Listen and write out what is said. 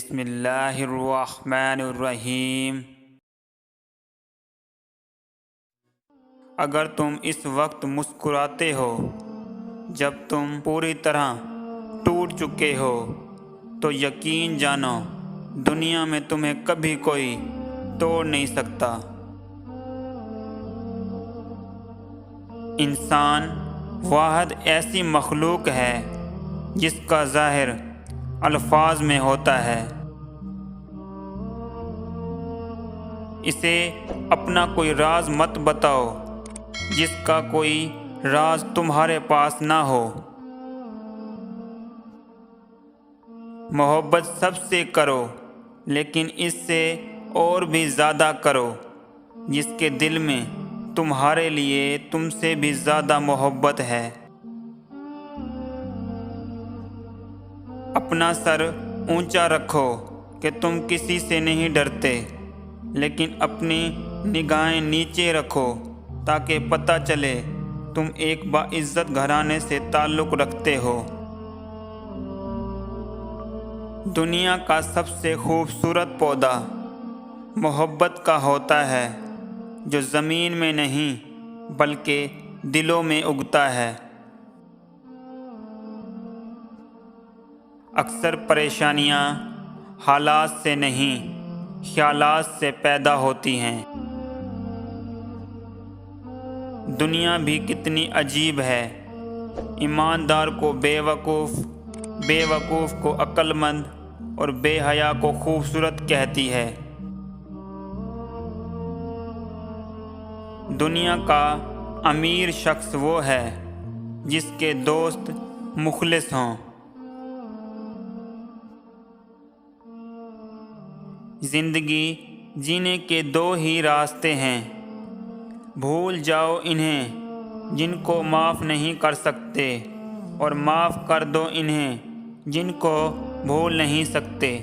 بسم اللہ الرحمن الرحیم۔ اگر تم اس وقت مسکراتے ہو جب تم پوری طرح ٹوٹ چکے ہو تو یقین جانو دنیا میں تمہیں کبھی کوئی توڑ نہیں سکتا۔ انسان واحد ایسی مخلوق ہے جس کا ظاہر الفاظ میں ہوتا ہے۔ اسے اپنا کوئی راز مت بتاؤ جس کا کوئی راز تمہارے پاس نہ ہو۔ محبت سب سے کرو لیکن اس سے اور بھی زیادہ کرو جس کے دل میں تمہارے لیے تم سے بھی زیادہ محبت ہے۔ اپنا سر اونچا رکھو کہ تم کسی سے نہیں ڈرتے، لیکن اپنی نگاہیں نیچے رکھو تاکہ پتہ چلے تم ایک باعزت گھرانے سے تعلق رکھتے ہو۔ دنیا کا سب سے خوبصورت پودا محبت کا ہوتا ہے جو زمین میں نہیں بلکہ دلوں میں اگتا ہے۔ اکثر پریشانیاں حالات سے نہیں خیالات سے پیدا ہوتی ہیں۔ دنیا بھی کتنی عجیب ہے، ایماندار کو بے وقوف، بے وقوف کو عقل مند اور بے حیا کو خوبصورت کہتی ہے۔ دنیا کا امیر شخص وہ ہے جس کے دوست مخلص ہوں۔ زندگی جینے کے دو ہی راستے ہیں، بھول جاؤ انہیں جن کو معاف نہیں کر سکتے اور معاف کر دو انہیں جن کو بھول نہیں سکتے۔